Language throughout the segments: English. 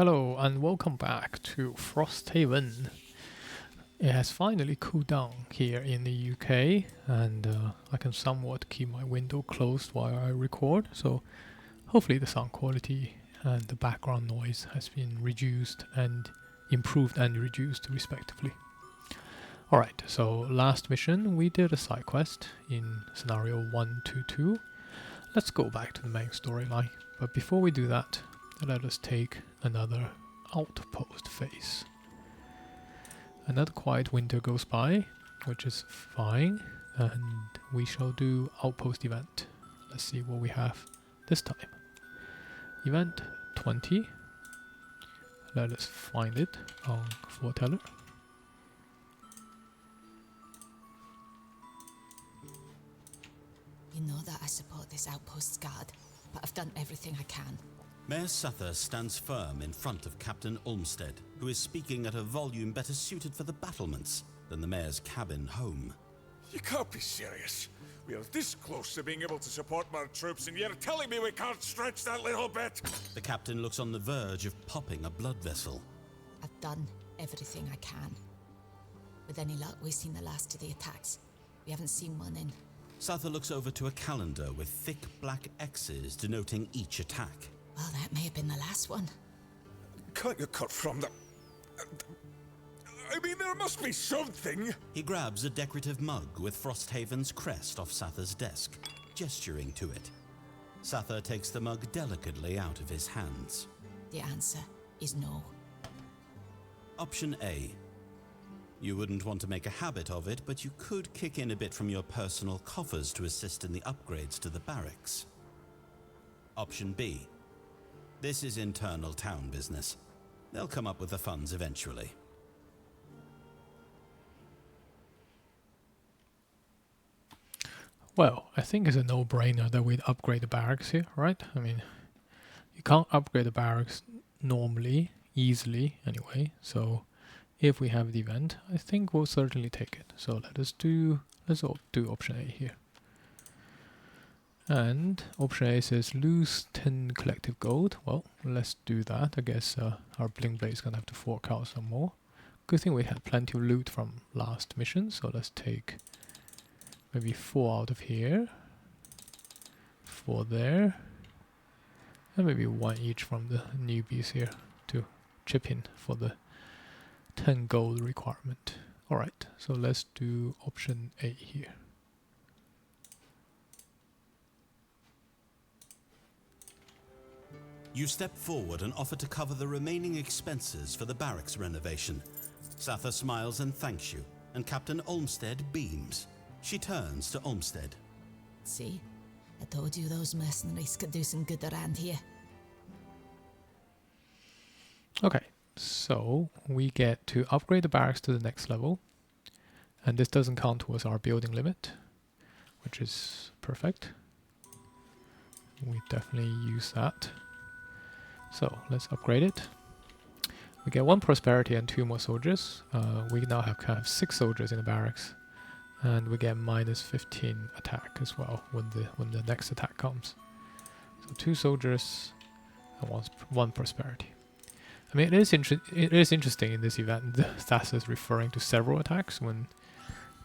Hello and welcome back to Frosthaven. It has finally cooled down here in the UK and I can somewhat keep my window closed while I record, so hopefully the sound quality and the background noise has been reduced and improved and reduced respectively. Alright, so last mission we did a side quest in scenario 122. Let's go back to the main storyline, but before we do that, let us take another Outpost phase. Another quiet winter goes by, which is fine, and we shall do Outpost event. Let's see what we have this time. Event 20. Let us find it on Foreteller. You know that I support this Outpost's guard, but I've done everything I can. Mayor Cephalofair stands firm in front of Captain Olmsted, who is speaking at a volume better suited for the battlements than the mayor's cabin home. You can't be serious. We are this close to being able to support more troops, and you're telling me we can't stretch that little bit? The captain looks on the verge of popping a blood vessel. I've done everything I can. With any luck, we've seen the last of the attacks. We haven't seen one in... Cephalofair looks over to a calendar with thick black X's denoting each attack. Well, that may have been the last one. Can't you cut from the... I mean, there must be something. He grabs a decorative mug with Frosthaven's crest off Cephalofair's desk, gesturing to it. Cephalofair takes the mug delicately out of his hands. The answer is no. Option A. You wouldn't want to make a habit of it, but you could kick in a bit from your personal coffers to assist in the upgrades to the barracks. Option B. This is internal town business. They'll come up with the funds eventually. Well, I think it's a no-brainer that we'd upgrade the barracks here, right? I mean, you can't upgrade the barracks normally, easily anyway, so if we have the event, I think we'll certainly take it. So let's do option A here. And option A says lose 10 collective gold. Well, let's do that. I guess our Blinkblade is going to have to fork out some more. Good thing we had plenty of loot from last mission, so let's take maybe 4 out of here, 4 there, and maybe 1 each from the newbies here to chip in for the 10 gold requirement. Alright, so let's do option A here. You step forward and offer to cover the remaining expenses for the barracks renovation. Cephalofair smiles and thanks you, and Captain Olmsted beams. She turns to Olmsted. See? I told you those mercenaries could do some good around here. Okay, so we get to upgrade the barracks to the next level, and this doesn't count towards our building limit, which is perfect. We definitely use that. So let's upgrade it. We get 1 prosperity and 2 more soldiers. We now have 6 soldiers in the barracks, and we get minus 15 attack as well when the next attack comes. So 2 soldiers and 1 prosperity. I mean, it is interesting in this event. The stats is referring to several attacks when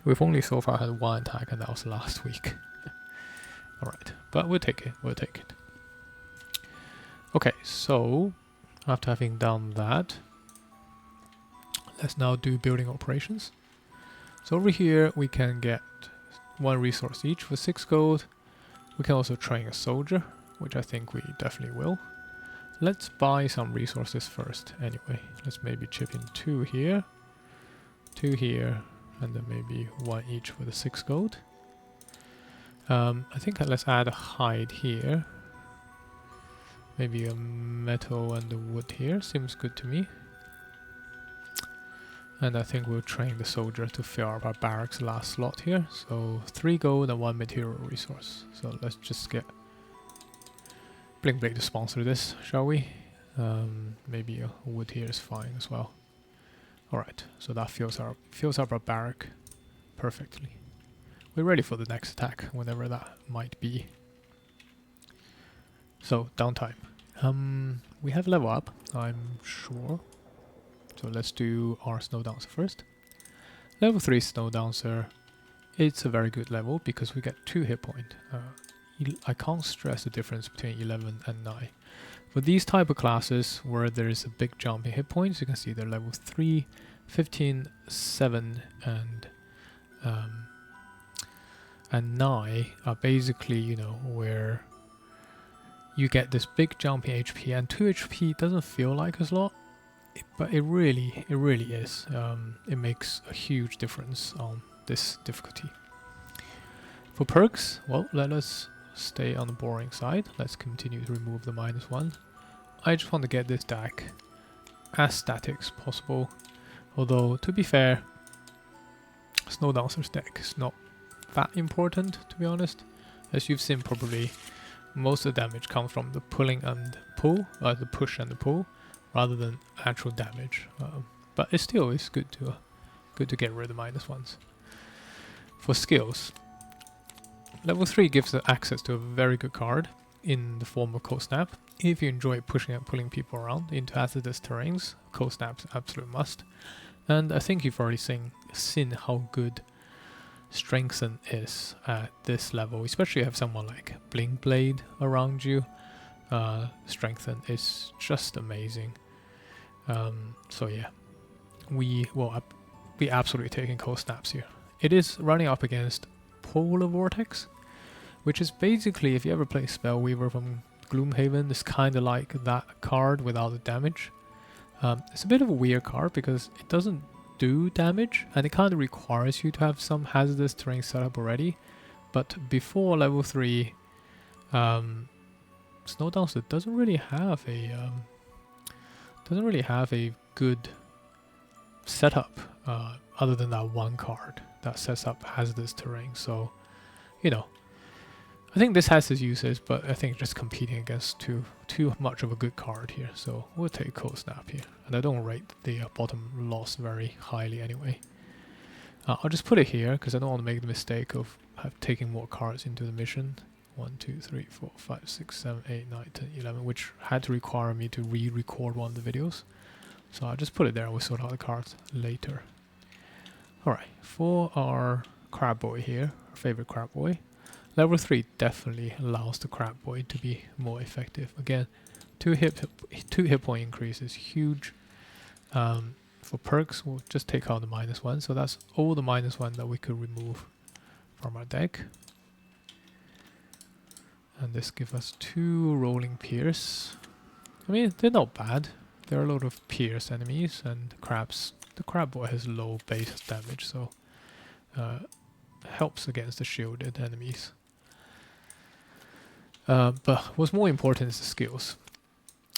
we've only so far had 1 attack, and that was last week. All right, but we'll take it. We'll take it. Okay, so after having done that, let's now do building operations. So over here we can get 1 resource each for 6 gold. We can also train a soldier, which I think we definitely will. Let's buy some resources first anyway. Let's maybe chip in 2 here, 2 here, and then maybe 1 each for the 6 gold. I think let's add a hide here. Maybe a metal and the wood here, seems good to me. And I think we'll train the soldier to fill up our barracks last slot here. So 3 gold and 1 material resource. So let's just get Blinkblade to sponsor this, shall we? Maybe a wood here is fine as well. Alright, so that fills up our barrack perfectly. We're ready for the next attack, whenever that might be. So, downtime. We have level up, I'm sure. So let's do our Snowdancer first. Level 3 Snowdancer. It's a very good level because we get 2 hit points. I can't stress the difference between 11 and 9. For these type of classes where there is a big jump in hit points, you can see they're level 3, 15, 7, and 9 are basically, you know, where you get this big jump in HP, and 2 HP doesn't feel like a lot, but it really is. It makes a huge difference on this difficulty. For perks, well, let us stay on the boring side. Let's continue to remove the -1. I just want to get this deck as static as possible. Although, to be fair, Snowdancer's deck is not that important, to be honest. As you've seen probably, most of the damage comes from the pulling and pull, the push and the pull, rather than actual damage. But it still is good to get rid of the -1s. For skills, level 3 gives access to a very good card in the form of Cold Snap. If you enjoy pushing and pulling people around into hazardous terrains, Cold Snap's an absolute must. And I think you've already seen how good Strengthen is at this level, especially if you have someone like Blinkblade around you. Strengthen is just amazing. So yeah, we will be absolutely taking Cold Snaps here. It is running up against Polar Vortex, which is basically, if you ever play Spellweaver from Gloomhaven, it's kind of like that card without the damage. It's a bit of a weird card because it doesn't do damage, and it kind of requires you to have some hazardous terrain set up already. But before level 3, Snowdancer doesn't really have a good setup other than that one card that sets up hazardous terrain. So, you know, I think this has its uses, but I think just competing against too much of a good card here. So we'll take Cold Snap here, and I don't rate the bottom loss very highly anyway. I'll just put it here because I don't want to make the mistake of taking more cards into the mission. 1, 2, 3, 4, 5, 6, 7, 8, 9, 10, 11, which had to require me to re-record one of the videos. So I'll just put it there and we'll sort out the cards later. Alright, for our Crab Boy here, our favorite Crab Boy, level 3 definitely allows the Crab Boy to be more effective. Again, 2 hit point increase is huge. For perks, we'll just take out the -1, so that's all the -1 that we could remove from our deck. And this gives us 2 rolling Pierce. I mean, they're not bad. There are a lot of Pierce enemies, and the Crab Boy has low base damage, so helps against the shielded enemies. But what's more important is the skills.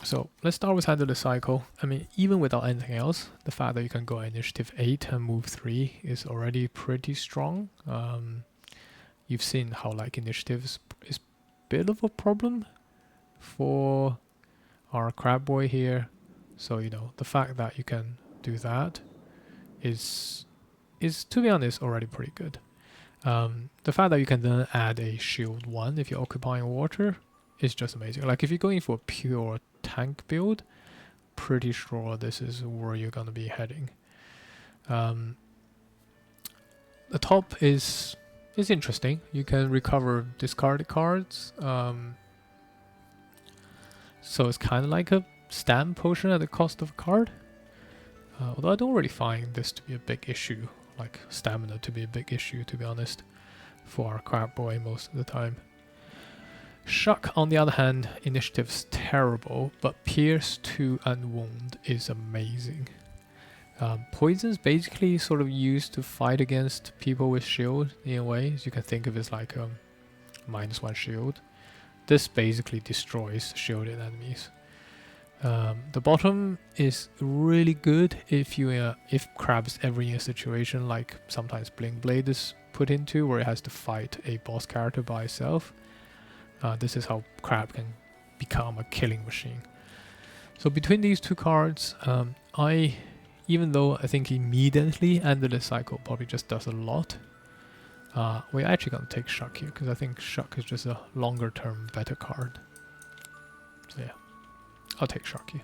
So let's start with Handle the Cycle. I mean, even without anything else, the fact that you can go Initiative 8 and move 3 is already pretty strong. You've seen how like Initiative is a bit of a problem for our Crab Boy here. So, you know, the fact that you can do that is to be honest already pretty good. The fact that you can then add a shield 1 if you're occupying water is just amazing. Like if you're going for a pure tank build, pretty sure this is where you're going to be heading. The top is interesting. You can recover discarded cards. So it's kind of like a stand potion at the cost of a card. Although I don't really find this to be a big issue, like stamina to be a big issue, to be honest, for our Crab Boy most of the time. Shock, on the other hand, initiative's terrible, but Pierce 2 and Wound is amazing. Poison's basically sort of used to fight against people with shield in a way, as you can think of it as like a -1 shield. This basically destroys shielded enemies. The bottom is really good if Crab's ever in a situation like sometimes Blinkblade is put into, where it has to fight a boss character by itself. This is how Crab can become a killing machine. So between these two cards, even though I think immediately Endless Cycle probably just does a lot, we're actually going to take Shuck here, because I think Shuck is just a longer term better card. So yeah, I'll take Sharky.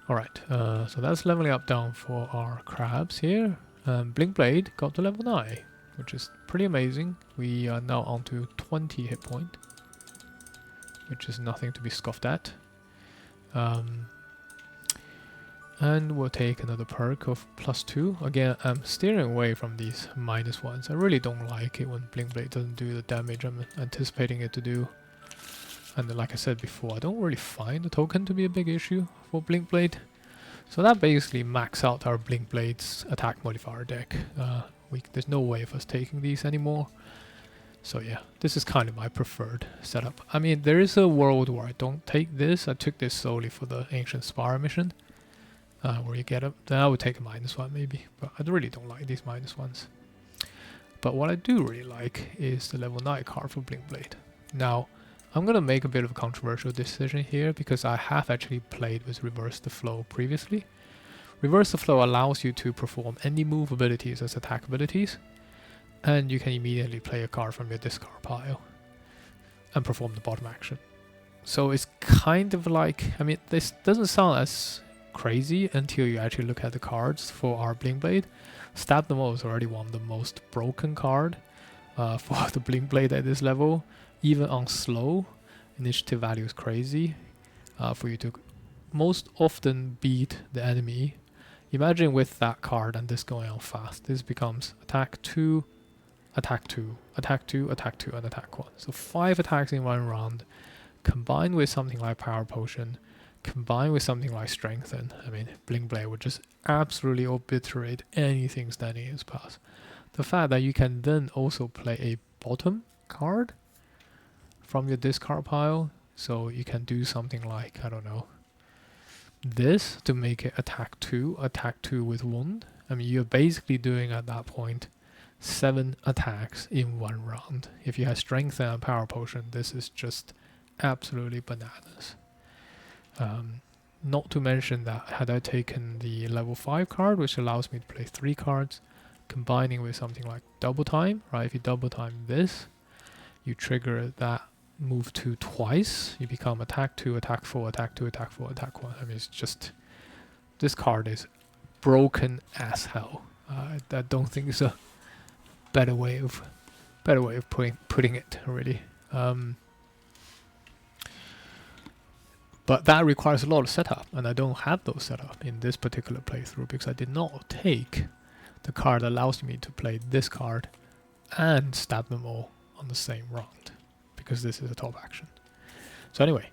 Alright, so that's leveling up down for our crabs here. Blinkblade got to level 9, which is pretty amazing. We are now on to 20 hit point, which is nothing to be scoffed at. And we'll take another perk of +2. Again, I'm steering away from these -1s. I really don't like it when Blinkblade doesn't do the damage I'm anticipating it to do. And like I said before, I don't really find the token to be a big issue for Blinkblade. So that basically maxes out our Blinkblade's attack modifier deck. There's no way of us taking these anymore. So yeah, this is kind of my preferred setup. I mean, there is a world where I don't take this. I took this solely for the Ancient Spire mission. Where you get up, then I would take a -1 maybe, but I really don't like these -1s. But what I do really like is the level 9 card for Blinkblade. Now, I'm gonna make a bit of a controversial decision here because I have actually played with Reverse the Flow previously. Reverse the Flow allows you to perform any move abilities as attack abilities, and you can immediately play a card from your discard pile and perform the bottom action. So it's kind of like, I mean, this doesn't sound as crazy until you actually look at the cards for our Blinkblade. Stab them All is already one of the most broken card for the Blinkblade at this level. Even on slow, initiative value is crazy for you to most often beat the enemy. Imagine with that card and this going on fast, this becomes attack 2, attack 2, attack 2, attack 2, and attack 1. So 5 attacks in one round, combined with something like Power Potion, combined with something like Strengthen. I mean, Blinkblade would just absolutely obliterate anything standing in its path. The fact that you can then also play a bottom card from your discard pile, so you can do something like, I don't know, this to make it attack 2 with wound. I mean, you're basically doing at that point 7 attacks in one round. If you have Strengthen and Power Potion, this is just absolutely bananas. Not to mention that had I taken the level 5 card, which allows me to play 3 cards, combining with something like double time, right? If you double time this, you trigger that move 2 twice, you become attack 2, attack 4, attack 2, attack 4, attack 1. I mean, it's just, this card is broken as hell. I don't think it's a better way of putting it, really. But that requires a lot of setup, and I don't have those setup in this particular playthrough because I did not take the card that allows me to play this card and stab them all on the same round, because this is a top action. So anyway,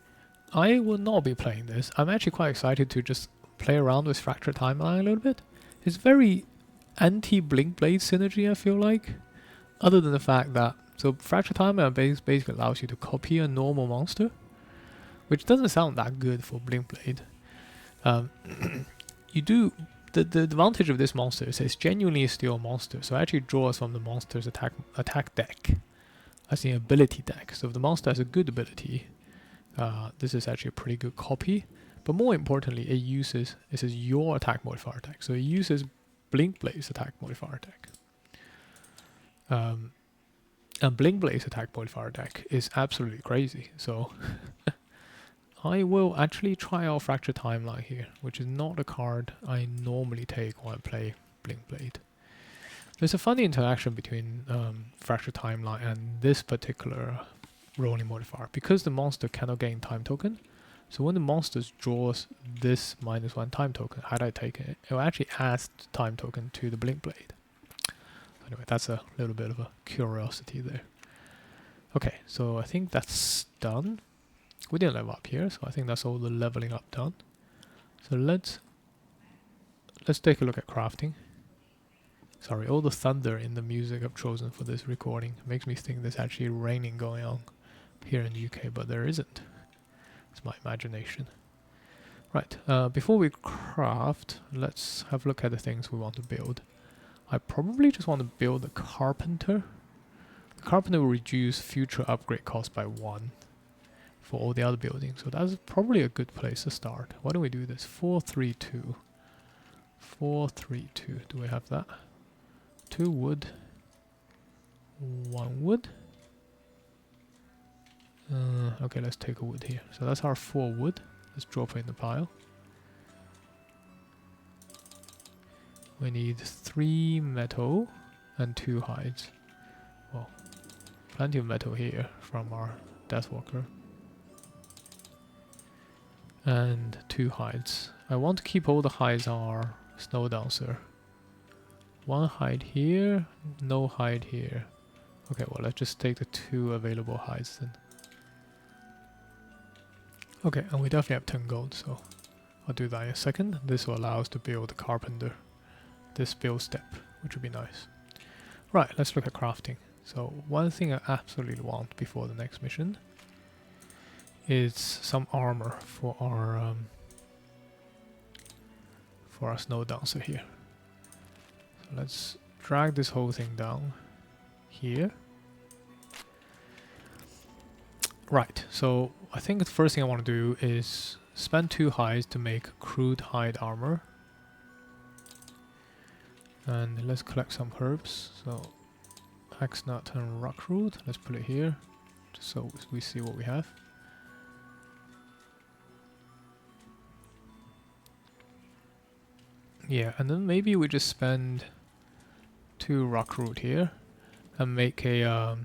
I will not be playing this. I'm actually quite excited to just play around with Fractured Timeline a little bit. It's very anti-Blinkblade synergy, I feel like, other than the fact that, so Fractured Timeline basically allows you to copy a normal monster, which doesn't sound that good for Blinkblade. You do, the advantage of this monster is it's genuinely still a monster, so it actually draws from the monster's attack deck as an ability deck. So if the monster has a good ability, this is actually a pretty good copy. But more importantly, this is your attack modifier deck, so it uses Blinkblade's attack modifier deck. And Blinkblade's attack modifier deck is absolutely crazy, so I will actually try out Fractured Timeline here, which is not a card I normally take when I play Blinkblade. There's a funny interaction between Fractured Timeline and this particular rolling modifier, because the monster cannot gain time token. So when the monster draws this -1 time token, had I taken it, it will actually add time token to the Blinkblade. Anyway, that's a little bit of a curiosity there. Okay, so I think that's done. We didn't level up here, so I think that's all the leveling up done. So let's take a look at crafting. Sorry, all the thunder in the music I've chosen for this recording makes me think there's actually raining going on here in the UK, but there isn't. It's my imagination. Right, before we craft, let's have a look at the things we want to build. I probably just want to build a carpenter. The carpenter will reduce future upgrade cost by 1 for all the other buildings, so that's probably a good place to start. Why don't we do this? 432. 432. Do we have that? 2 wood. 1 wood. Okay, let's take a wood here. So that's our 4 wood. Let's drop it in the pile. We need 3 metal and 2 hides. Well, plenty of metal here from our Deathwalker. And 2 hides. I want to keep all the hides on our Snowdancer. 1 hide here, no hide here. Okay, well, let's just take the 2 available hides then. Okay, and we definitely have 10 gold, so I'll do that in a second. This will allow us to build the carpenter, this build step, which would be nice. Right, let's look at crafting. So one thing I absolutely want before the next mission is some armor for our Snowdancer here. So let's drag this whole thing down here. Right, so I think the first thing I want to do is spend 2 hides to make crude hide armor. And let's collect some herbs. So axnut and rockroot, let's put it here, just so we see what we have. Yeah, and then maybe we just spend 2 rockroot here and make a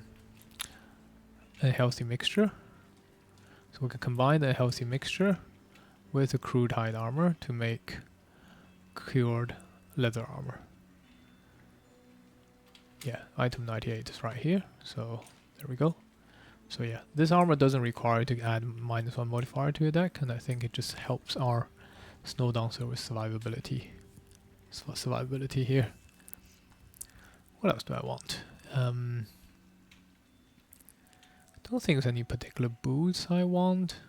healthy mixture. So we can combine a healthy mixture with a crude hide armor to make cured leather armor. Yeah, item 98 is right here, so there we go. So yeah, this armor doesn't require to add -1 modifier to your deck, and I think it just helps our Snowdancer with survivability. Survivability here. What else do I want? I don't think there's any particular boots I want.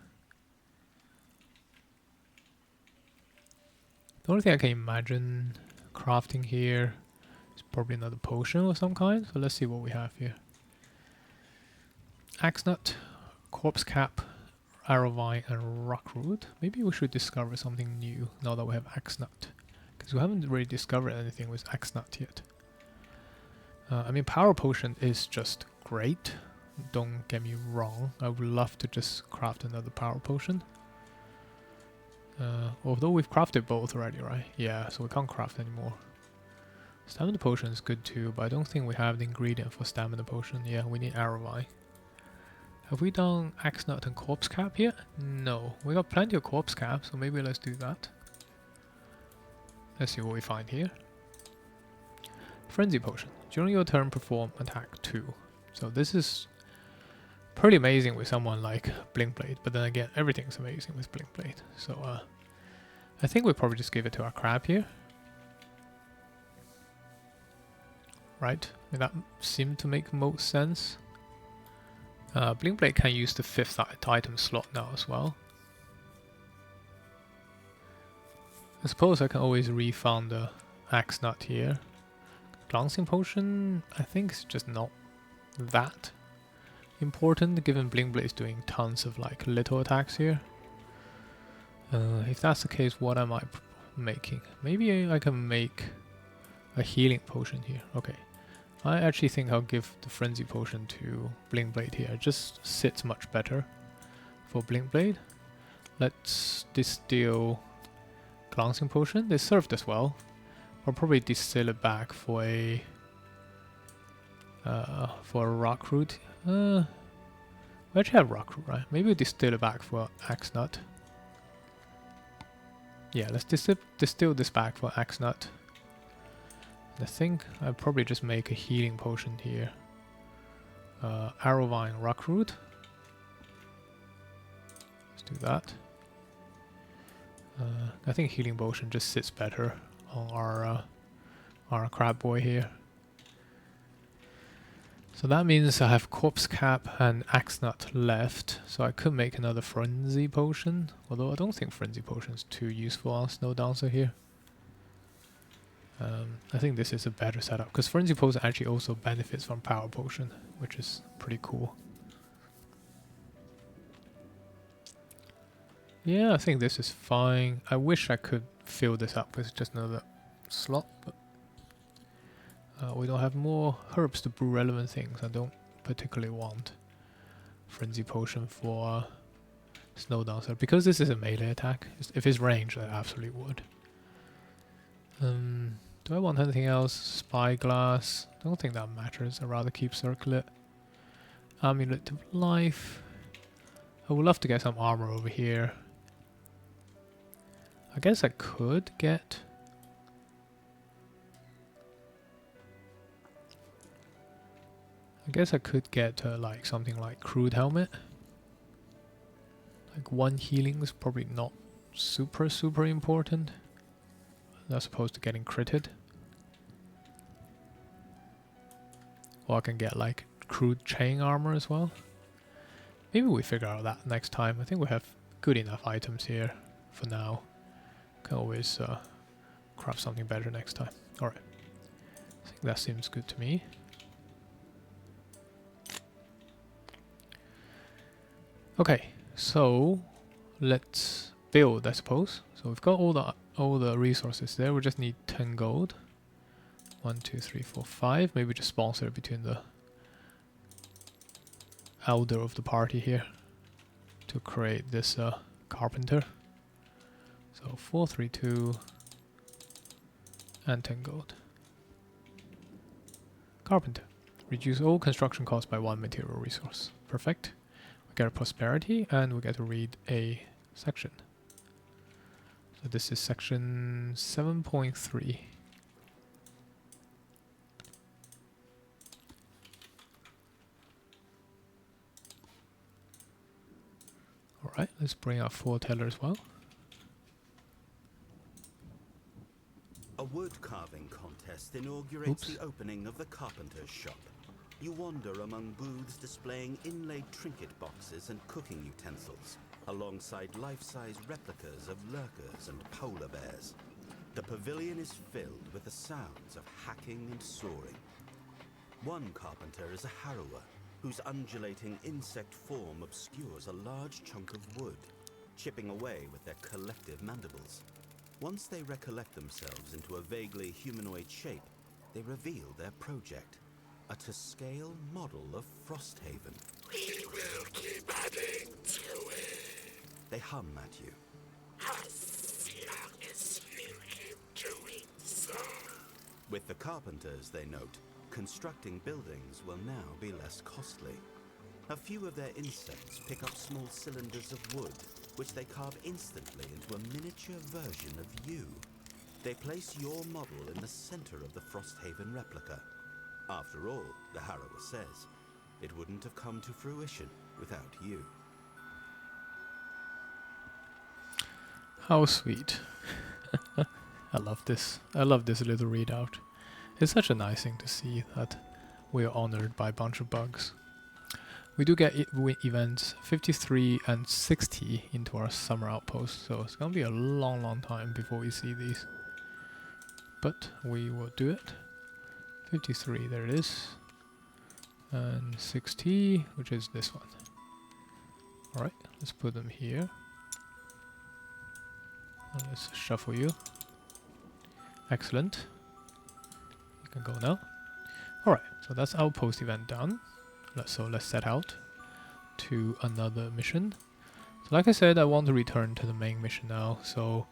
The only thing I can imagine crafting here is probably another potion of some kind. So let's see what we have here. Axnut, corpse cap, arrowvine, and rockroot. Maybe we should discover something new now that we have axnut, because we haven't really discovered anything with axnut yet. I mean, power potion is just great. Don't get me wrong. I would love to just craft another power potion. Although we've crafted both already, right? Yeah, so we can't craft anymore. Stamina potion is good too, but I don't think we have the ingredient for stamina potion. Yeah, we need arrowvine. Have we done axnut and corpse cap yet? No. We got plenty of corpse cap, so maybe let's do that. Let's see what we find here. Frenzy potion. During your turn, perform attack 2. So this is pretty amazing with someone like Blinkblade, but then again, everything's amazing with Blinkblade. So I think we'll probably just give it to our crab here. Right? I mean, that seemed to make most sense. Blinkblade can use the 5th item slot now as well. I suppose I can always refund the axnut here. Glancing potion, I think it's just not that important, given Blinkblade is doing tons of like little attacks here. If that's the case, what am I making? Maybe I can make a healing potion here. Okay, I actually think I'll give the frenzy potion to Blinkblade here. It just sits much better for Blinkblade. Let's distill glancing potion. They served us well. I'll probably distill it back for a rockroot. We actually have rockroot, right? Maybe we'll distill it back for axnut. Yeah, let's distill this back for axnut. I think I'll probably just make a healing potion here. Arrowvine rockroot. Let's do that. I think healing potion just sits better on our crab boy here. So that means I have corpse cap and axnut left, so I could make another frenzy potion, although I don't think frenzy potion is too useful on Snowdancer here. I think this is a better setup, because frenzy potion actually also benefits from power potion, which is pretty cool. Yeah, I think this is fine. I wish I could fill this up with just another slot, but we don't have more herbs to brew relevant things. I don't particularly want frenzy potion for Snowdancer. Because this is a melee attack, if it's ranged, I absolutely would. Do I want anything else? Spyglass. Don't think that matters. I'd rather keep Circlet. Amulet of Life. I would love to get some armor over here. I guess I could get... like something like Crude Helmet. Like 1 healing is probably not super important. As opposed to getting critted. Or I can get like Crude Chain Armor as well. Maybe we figure out that next time. I think we have good enough items here for now. Can always craft something better next time. Alright. I think that seems good to me. Okay, so let's build, I suppose. So we've got all the resources there. We just need 10 gold. 1, 2, 3, 4, 5. Maybe just sponsor it between the elder of the party here to create this carpenter. So 4, 3, 2, and 10 gold. Carpenter. Reduce all construction costs by 1 material resource. Perfect. We get a prosperity and we get to read a section. So this is section 7.3. Alright, let's bring our foreteller as well. A wood carving contest inaugurates the opening of the carpenter's shop. You wander among booths displaying inlaid trinket boxes and cooking utensils, alongside life-size replicas of lurkers and polar bears. The pavilion is filled with the sounds of hacking and sawing. One carpenter is a harrower, whose undulating insect form obscures a large chunk of wood, chipping away with their collective mandibles. Once they recollect themselves into a vaguely humanoid shape, they reveal their project, a to-scale model of Frosthaven. We will keep adding to it. They hum at you. As long as you keep doing so. With the carpenters, they note, constructing buildings will now be less costly. A few of their insects pick up small cylinders of wood, which they carve instantly into a miniature version of you. They place your model in the center of the Frosthaven replica. After all, the harrower says, it wouldn't have come to fruition without you. How sweet. I love this. I love this little readout. It's such a nice thing to see that we are honored by a bunch of bugs. We do get events 53 and 60 into our summer outpost, so it's gonna be a long time before we see these. But we will do it. 53, there it is. And 60, which is this one. Alright, let's put them here. And let's shuffle you. Excellent. You can go now. Alright, so that's Outpost event done. So let's set out to another mission. So like I said, I want to return to the main mission now. So,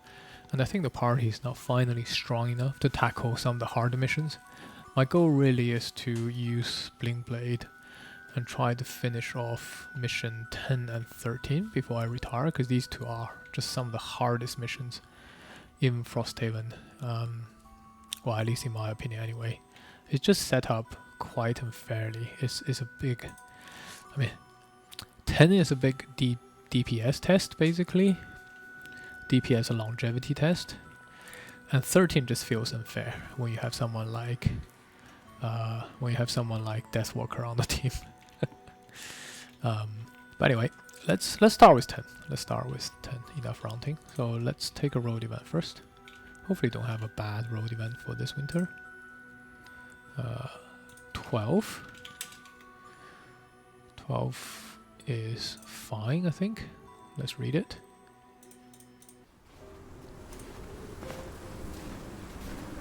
and I think the party is now finally strong enough to tackle some of the harder missions. My goal really is to use Blinkblade and try to finish off mission 10 and 13 before I retire, because these two are just some of the hardest missions in Frosthaven. Well, at least in my opinion anyway. It's just set up quite unfairly. It's a big... I mean, 10 is a big DPS test, basically. DPS a longevity test. And 13 just feels unfair when you have someone like... Deathwalker on the team. But anyway, let's start with 10. Let's start with 10. Enough rounding. So let's take a road event first. Hopefully don't have a bad road event for this winter. 12. 12 is fine, I think. Let's read it.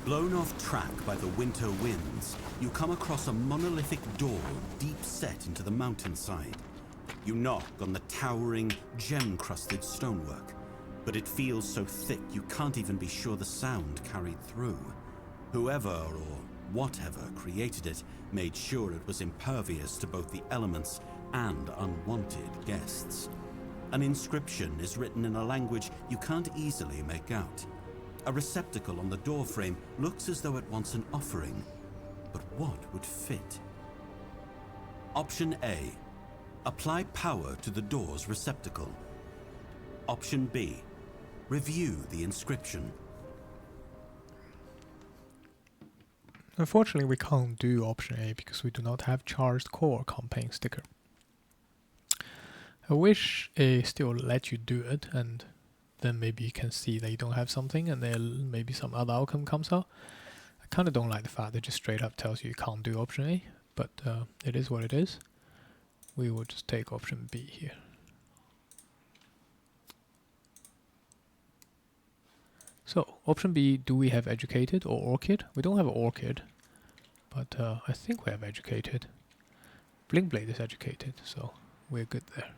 Blown off track by the winter winds, you come across a monolithic door deep set into the mountainside. You knock on the towering, gem-crusted stonework, but it feels so thick you can't even be sure the sound carried through. Whoever or whatever created it made sure it was impervious to both the elements and unwanted guests. An inscription is written in a language you can't easily make out. A receptacle on the doorframe looks as though it wants an offering, but what would fit? Option A. Apply power to the door's receptacle. Option B. Review the inscription. Unfortunately, we can't do option A because we do not have charged core campaign sticker. I wish it still let you do it, and then maybe you can see that you don't have something and then maybe some other outcome comes out. I kind of don't like the fact that it just straight up tells you can't do option A, but it is what it is. We will just take option B here. So, option B, do we have educated or orchid? We don't have orchid, but I think we have educated. Blinkblade is educated, so we're good there.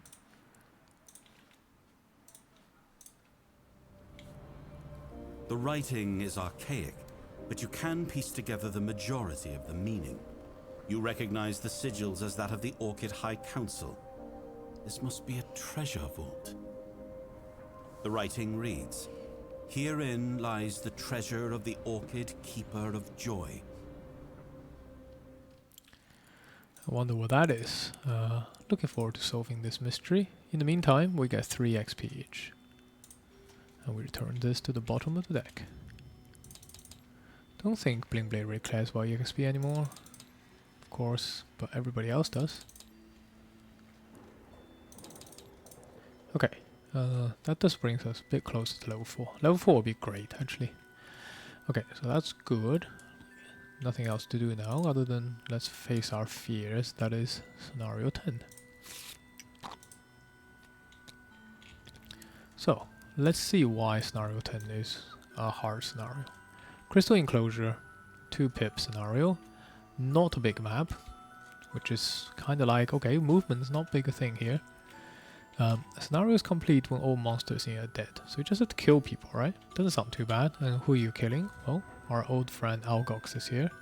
The writing is archaic, but you can piece together the majority of the meaning. You recognize the sigils as that of the Orchid High Council. This must be a treasure vault. The writing reads, "Herein lies the treasure of the Orchid Keeper of Joy." I wonder what that is. Looking forward to solving this mystery. In the meantime, we get 3 XP each. And we return this to the bottom of the deck. Don't think Blinkblade really cares about XP anymore. Of course, but everybody else does. Okay, that just brings us a bit closer to level 4. Level 4 would be great, actually. Okay, so that's good. Nothing else to do now, other than let's face our fears. That is scenario 10. So, let's see why scenario 10 is a hard scenario. Crystal Enclosure, 2 pip scenario. Not a big map, which is kind of like, okay, movement's not big a thing here. Scenario is complete when all monsters in here are dead. So you just have to kill people, right? Doesn't sound too bad. And who are you killing? Well, our old friend Algox is here.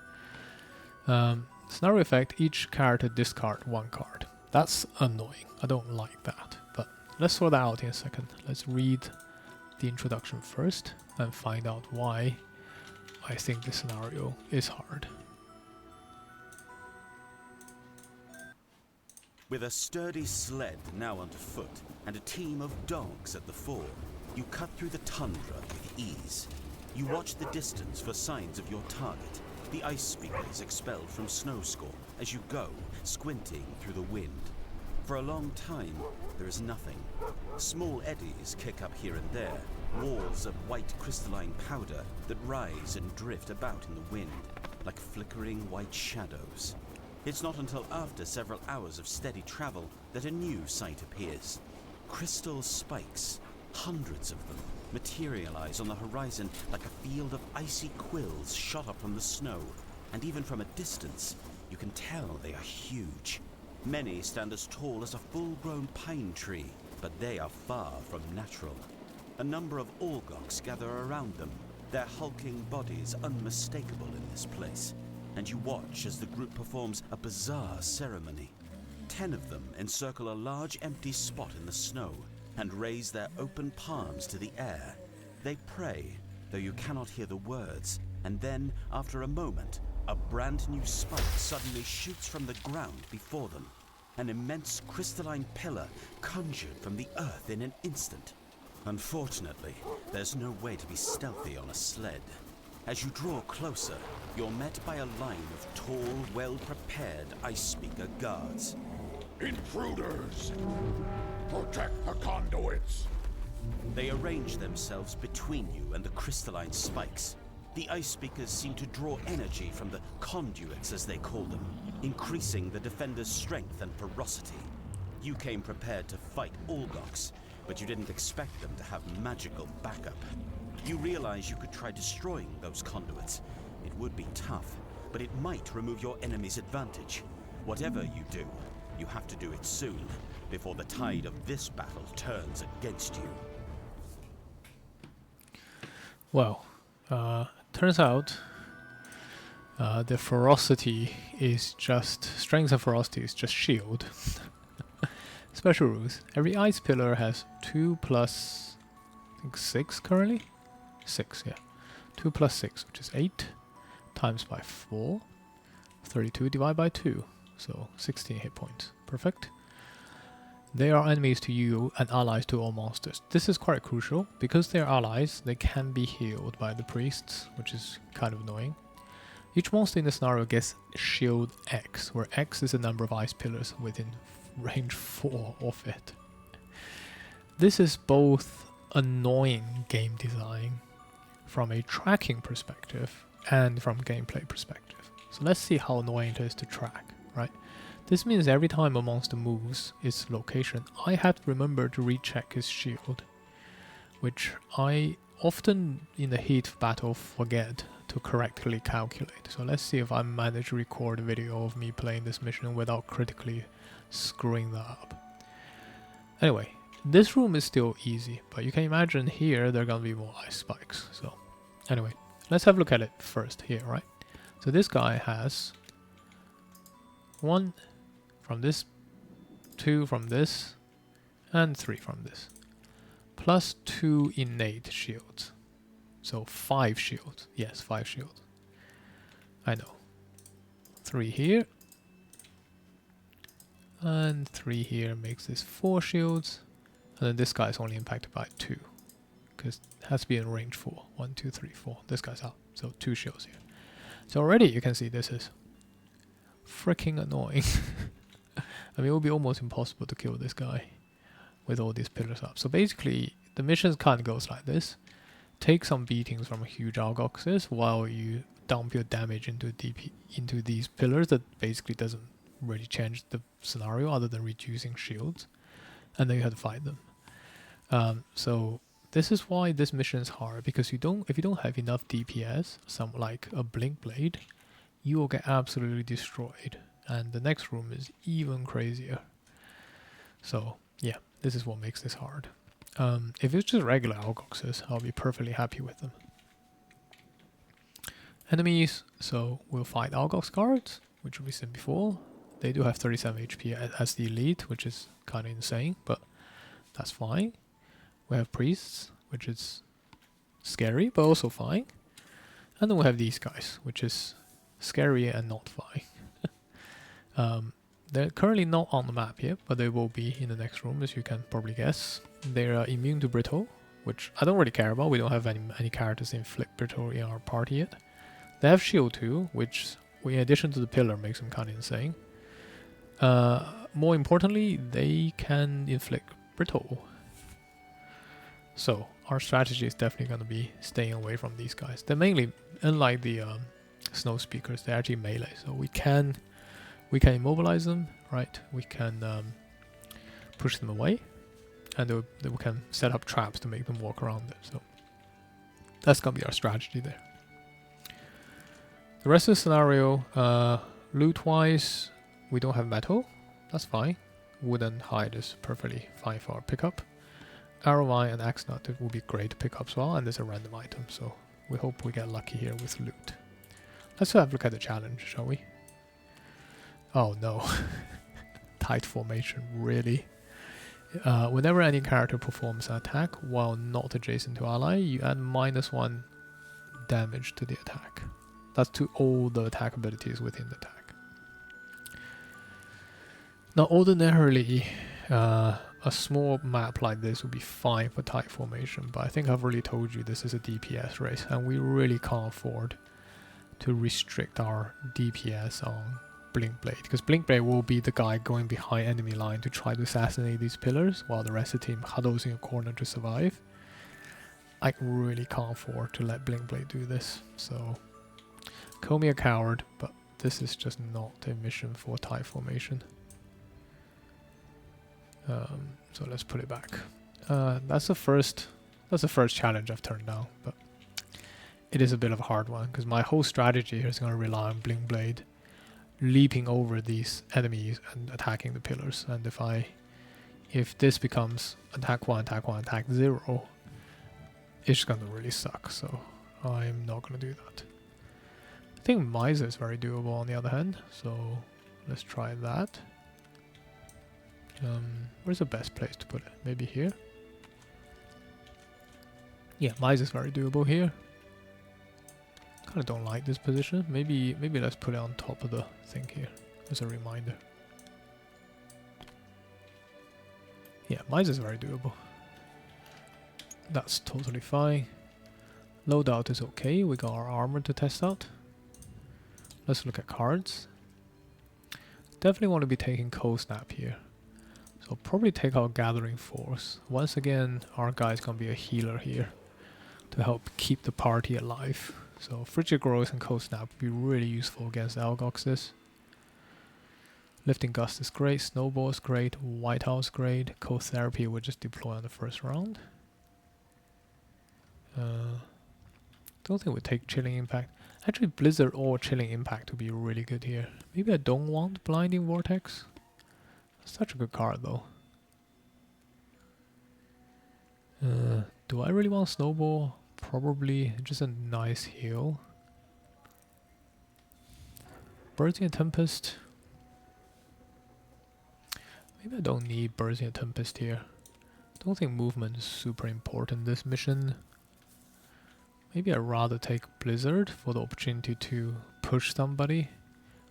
Scenario effect, each character discard 1 card. That's annoying. I don't like that. But let's sort that out in a second. Let's read the introduction first and find out why I think this scenario is hard. With a sturdy sled now underfoot and a team of dogs at the fore, you cut through the tundra with ease. You watch the distance for signs of your target, the ice speakers expelled from Snowscore, as you go, squinting through the wind. For a long time, there is nothing. Small eddies kick up here and there, walls of white crystalline powder that rise and drift about in the wind, like flickering white shadows. It's not until after several hours of steady travel that a new sight appears. Crystal spikes, hundreds of them, materialize on the horizon like a field of icy quills shot up from the snow, and even from a distance, you can tell they are huge. Many stand as tall as a full-grown pine tree, but they are far from natural. A number of Orgoks gather around them, their hulking bodies unmistakable in this place. And you watch as the group performs a bizarre ceremony. 10 of them encircle a large empty spot in the snow and raise their open palms to the air. They pray, though you cannot hear the words, and then, after a moment, a brand new spike suddenly shoots from the ground before them. An immense crystalline pillar conjured from the earth in an instant. Unfortunately, there's no way to be stealthy on a sled. As you draw closer, you're met by a line of tall, well-prepared Ice Speaker guards. Intruders! Protect the conduits! They arrange themselves between you and the crystalline spikes. The Ice Speakers seem to draw energy from the conduits, as they call them, increasing the defenders' strength and ferocity. You came prepared to fight Orgoks, but you didn't expect them to have magical backup. You realize you could try destroying those conduits. It would be tough, but it might remove your enemy's advantage. Whatever you do, you have to do it soon, before the tide of this battle turns against you. Well, turns out the ferocity is just strength and ferocity is just shield. Special rules. Every ice pillar has 2 plus, I think 6 currently? 6, yeah. 2 plus 6, which is 8, times by 4. 32 divided by 2, so 16 hit points. Perfect. They are enemies to you and allies to all monsters. This is quite crucial. Because they are allies, they can be healed by the priests, which is kind of annoying. Each monster in the scenario gets shield X, where X is the number of ice pillars within range 4 of it. This is both annoying game design from a tracking perspective and from gameplay perspective. So let's see how annoying it is to track, right? This means every time a monster moves its location, I have to remember to recheck his shield, which I often in the heat of battle forget to correctly calculate. So let's see if I manage to record a video of me playing this mission without critically screwing that up. Anyway, this room is still easy, but you can imagine here there are gonna be more ice spikes. So anyway, let's have a look at it first here, right? So this guy has 1 from this, 2 from this, and 3 from this. Plus 2 innate shields. So 5 shields. Yes, 5 shields. I know. 3 here. And 3 here makes this 4 shields. And then this guy is only impacted by 2. Because it has to be in range 4. 1, 2, 3, 4. This guy's out. So 2 shields here. So already you can see this is freaking annoying. I mean, it will be almost impossible to kill this guy with all these pillars up. So basically, the mission kind of goes like this. Take some beatings from huge Algoxes while you dump your damage into these pillars that basically doesn't really change the scenario other than reducing shields. And then you have to fight them. So this is why this mission is hard, because if you don't have enough DPS, something like a Blinkblade, you will get absolutely destroyed. And the next room is even crazier. So yeah, this is what makes this hard. If it's just regular Algoxes, I'll be perfectly happy with them. Enemies, so we'll fight Algox guards, which we've seen before. They do have 37 HP as the elite, which is kind of insane, but that's fine. We have priests, which is scary, but also fine. And then we have these guys, which is scary and not fine. They're currently not on the map yet, but they will be in the next room, as you can probably guess. They're immune to brittle, which I don't really care about. We don't have any characters inflict brittle in our party yet. They have shield too, which in addition to the pillar makes them kind of insane. More importantly, they can inflict brittle. So our strategy is definitely going to be staying away from these guys. They're mainly, unlike the snow speakers, they're actually melee, so we can immobilize them, right? We can push them away, and we can set up traps to make them walk around it. So that's gonna be our strategy there. The rest of the scenario, loot-wise, we don't have metal. That's fine. Wood and hide is perfectly fine for our pickup. Arrow vine and axe nut will be great to pick up as well, and there's a random item, so we hope we get lucky here with loot. Let's have a look at the challenge, shall we? Oh no. Tight formation, really? Whenever any character performs an attack while not adjacent to ally, you add -1 damage to the attack. That's to all the attack abilities within the attack. Now ordinarily, a small map like this would be fine for tight formation, but I think I've already told you this is a DPS race, and we really can't afford to restrict our DPS on Blinkblade, because Blinkblade will be the guy going behind enemy line to try to assassinate these pillars while the rest of the team huddles in a corner to survive. I really can't afford to let Blinkblade do this, so call me a coward, but this is just not a mission for tight formation. So let's put it back. That's the first challenge I've turned down, but it is a bit of a hard one because my whole strategy here is going to rely on Blinkblade leaping over these enemies and attacking the pillars. And if I if this becomes attack 1, attack 0, it's gonna really suck, so I'm not gonna do that. I think Miser is very doable on the other hand, so let's try that. Where's the best place to put it? Maybe here? Yeah, Miser is very doable here. Kinda don't like this position. Maybe let's put it on top of the thing here as a reminder. Yeah, Miser is very doable. That's totally fine. Loadout is okay. We got our armor to test out. Let's look at cards. Definitely want to be taking Cold Snap here. So probably take out Gathering Force. Once again, our guy's gonna be a healer here to help keep the party alive. So Frigid Growth and Cold Snap would be really useful against Algoxes. Lifting Gust is great, Snowball is great, White House great, Cold Therapy would just deploy on the first round. Don't think we'd take Chilling Impact. Actually, Blizzard or Chilling Impact would be really good here. Maybe I don't want Blinding Vortex. Such a good card though. Do I really want Snowball? Probably just a nice heal. Burning Tempest. Maybe I don't need Burning Tempest here. Don't think movement is super important this mission. Maybe I'd rather take Blizzard for the opportunity to push somebody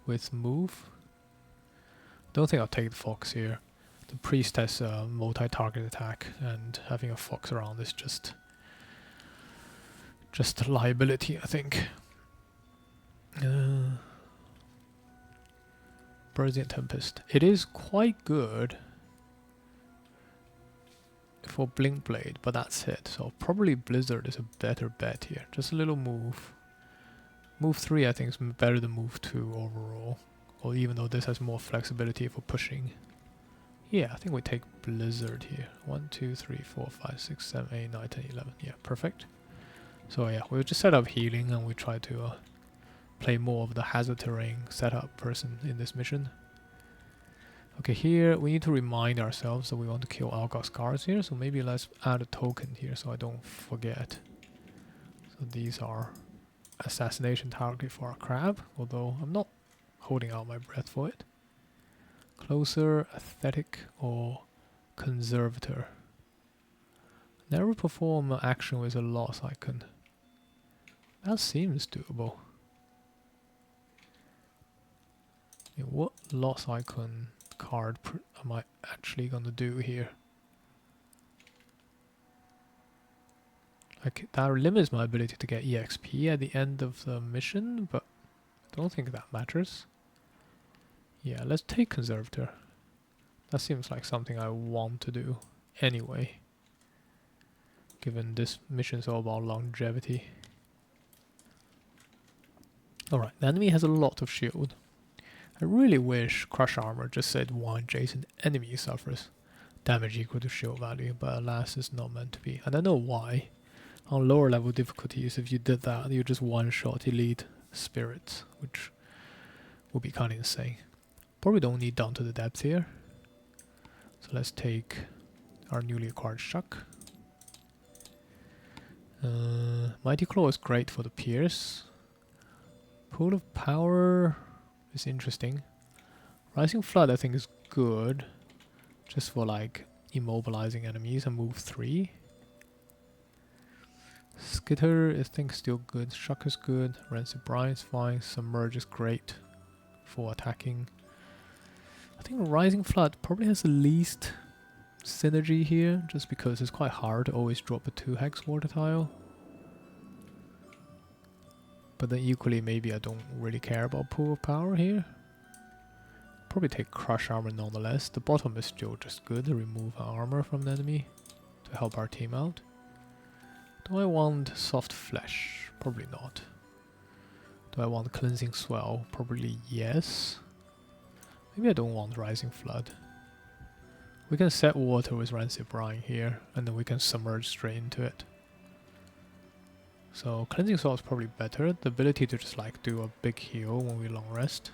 with move. Don't think I'll take the Fox here. The Priest has a multi-target attack, and having a Fox around is just a liability, I think. Burning Tempest. It is quite good for Blinkblade, but that's it. So probably Blizzard is a better bet here. Just a little move. Move 3 I think is better than move 2 overall. Or even though this has more flexibility for pushing. Yeah, I think we take Blizzard here. 1, 2, 3, 4, 5, 6, 7, 8, 9, 10, 11. Yeah, perfect. So yeah, we'll just set up healing and we try to play more of the hazard terrain setup person in this mission. Okay, here we need to remind ourselves that we want to kill Algox guards here, so maybe let's add a token here so I don't forget. So these are assassination target for our crab, although I'm not holding out my breath for it. Closer, Aesthetic, or Conservator. Never perform an action with a loss icon. That seems doable. What loss icon card am I actually gonna do here? Like, that limits my ability to get EXP at the end of the mission, but I don't think that matters. Yeah, let's take Conservator. That seems like something I want to do anyway, given this mission's all about longevity. Alright, the enemy has a lot of shield. I really wish Crush Armor just said 1 adjacent enemy suffers damage equal to shield value, but alas it's not meant to be. And I know why. On lower level difficulties, if you did that, you just one-shot elite spirits, which would be kind of insane. Probably don't need down to the depth here. So let's take our newly acquired Shuck. Mighty Claw is great for the Pierce. Pool of Power is interesting. Rising Flood I think is good, just for like immobilizing enemies and move 3. Skitter I think still good. Shuck is good. Rancid Brine is fine. Submerge is great for attacking. I think Rising Flood probably has the least synergy here, just because it's quite hard to always drop a 2-hex water tile. But then equally, maybe I don't really care about Pool of Power here. Probably take Crush Armor nonetheless. The bottom is still just good to remove armor from the enemy to help our team out. Do I want Soft Flesh? Probably not. Do I want Cleansing Swell? Probably yes. Maybe I don't want Rising Flood. We can set water with Rancid Brine here, and then we can submerge straight into it. So Cleansing Swell is probably better. The ability to just like do a big heal when we long rest.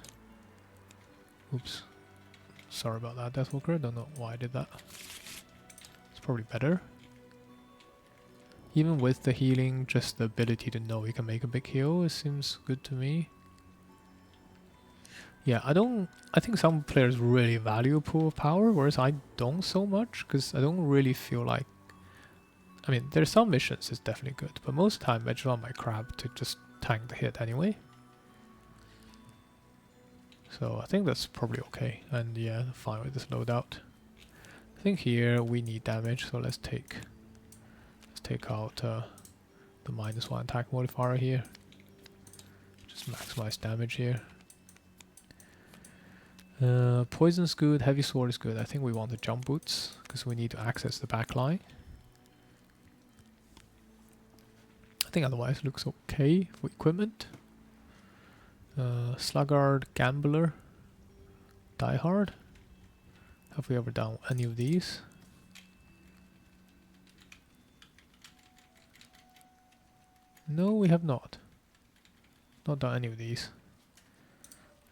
Oops. Sorry about that, Deathwalker. Don't know why I did that. It's probably better. Even with the healing, just the ability to know you can make a big heal, it seems good to me. Yeah, I think some players really value a pool of power, whereas I don't so much, because I don't really feel like... I mean, there's some missions it's definitely good, but most of the time I just want my crab to just tank the hit anyway. So I think that's probably okay, and yeah, fine with this loadout. I think here we need damage, so let's take out the -1 attack modifier here. Just maximize damage here. Poison's good, heavy sword is good. I think we want the jump boots, because we need to access the back line. I think otherwise it looks okay for equipment. Sluggard, Gambler, Die Hard. Have we ever done any of these? No, we have not. Not done any of these.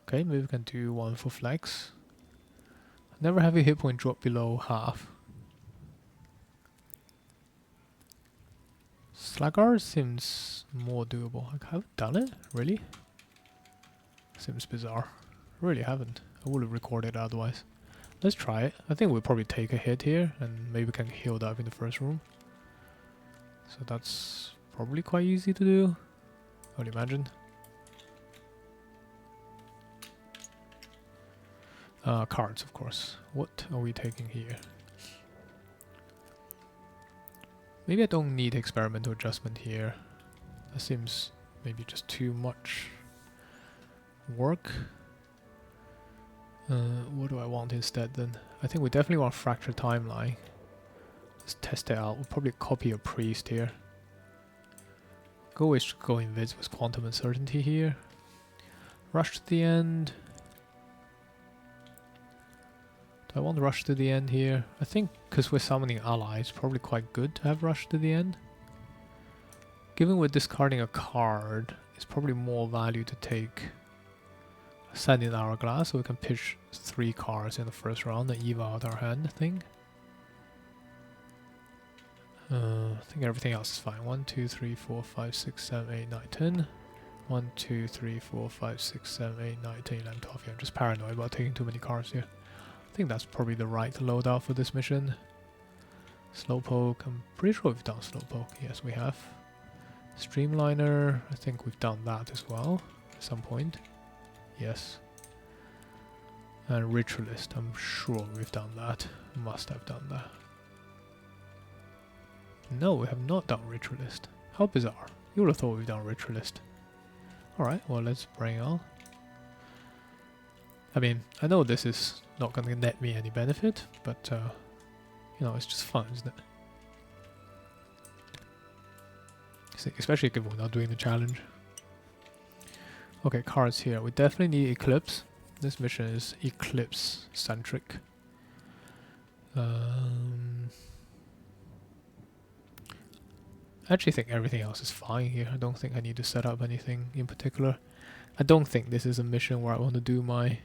Okay, maybe we can do one for flex. Never have a hit point drop below half. Sluggard seems more doable. I haven't done it, really? Seems bizarre. Really haven't. I would have recorded it otherwise. Let's try it. I think we'll probably take a hit here and maybe we can heal that up in the first room. So that's probably quite easy to do, I would imagine. Cards, of course. What are we taking here? Maybe I don't need experimental adjustment here. That seems maybe just too much work. What do I want instead then? I think we definitely want Fracture Timeline. Let's test it out. We'll probably copy a Priest here. Go invis with Quantum Uncertainty here. Rush to the end. Do I want to rush to the end here? I think because we're summoning allies, probably quite good to have rush to the end. Given we're discarding a card, it's probably more value to take Sending Hourglass, so we can pitch 3 cards in the first round and even out our hand thing. I think everything else is fine. 1, 2, 3, 4, 5, 6, 7, 8, 9, 10. 1, 2, 3, 4, 5, 6, 7, 8, 9, 10, 11, 12. Yeah, I'm just paranoid about taking too many cards here. I think that's probably the right loadout for this mission. Slowpoke, I'm pretty sure we've done Slowpoke. Yes, we have. Streamliner, I think we've done that as well at some point. Yes. And Ritualist, I'm sure we've done that. Must have done that. No, we have not done Ritualist. How bizarre. You would have thought we've done Ritualist. Alright, well let's bring on. I mean, I know this is not going to net me any benefit, but you know, it's just fun, isn't it? Especially if we're not doing the challenge. Okay, cards here. We definitely need Eclipse. This mission is Eclipse centric. I actually think everything else is fine here. I don't think I need to set up anything in particular. I don't think this is a mission where I want to do my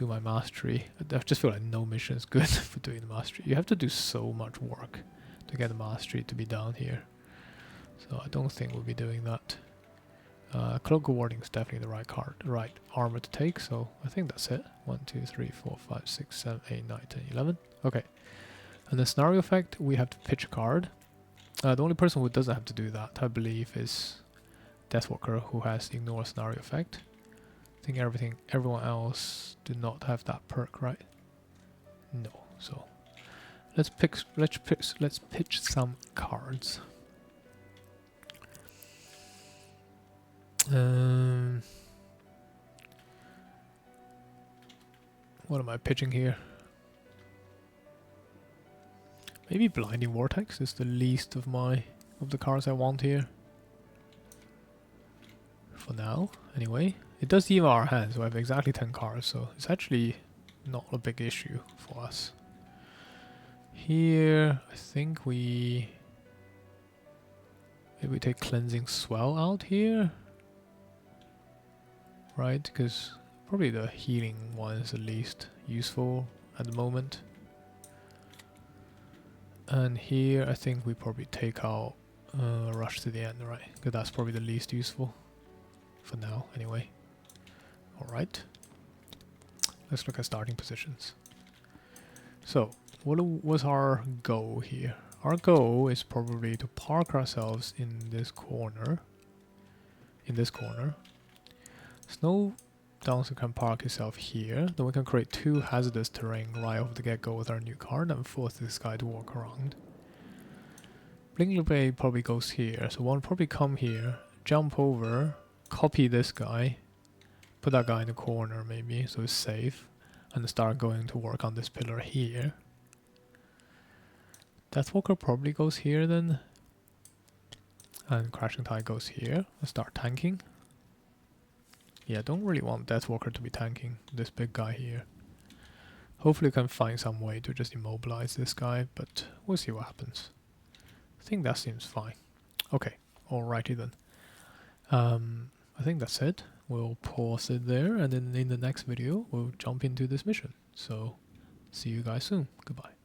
mastery. I just feel like no mission is good for doing the mastery. You have to do so much work to get the mastery to be done here. So I don't think we'll be doing that. Cloak of Warding is definitely the right card, the right armor to take, so I think that's it. 1, 2, 3, 4, 5, 6, 7, 8, 9, 10, 11. Okay. And the scenario effect, we have to pitch a card. The only person who doesn't have to do that, I believe, is Deathwalker, who has Ignore Scenario Effect. I think everyone else do not have that perk, right? No. So let's pitch some cards. What am I pitching here? Maybe Blinding Vortex is the least of the cards I want here. For now, anyway. It does even our hands, so I have exactly 10 cards, so it's actually not a big issue for us. Here, I think maybe we take Cleansing Swell out here. Right, because Probably the healing one is the least useful at the moment. And here I think we probably take out rush to the end, right? Because that's probably the least useful for now anyway. Alright. Let's look at starting positions. So, what was our goal here? Our goal is probably to park ourselves in this corner. Snowdancer can park himself here. Then we can create 2 hazardous terrain right off the get-go with our new card and force this guy to walk around. Blinkblade probably goes here, so one probably come here, jump over, copy this guy, put that guy in the corner maybe, so it's safe, and start going to work on this pillar here. Deathwalker probably goes here then, and Crashing Tide goes here, and start tanking. Yeah, don't really want Deathwalker to be tanking this big guy here. Hopefully we can find some way to just immobilize this guy, but we'll see what happens. I think that seems fine. Okay, alrighty then. I think that's it. We'll pause it there, and then in the next video we'll jump into this mission. So, see you guys soon. Goodbye.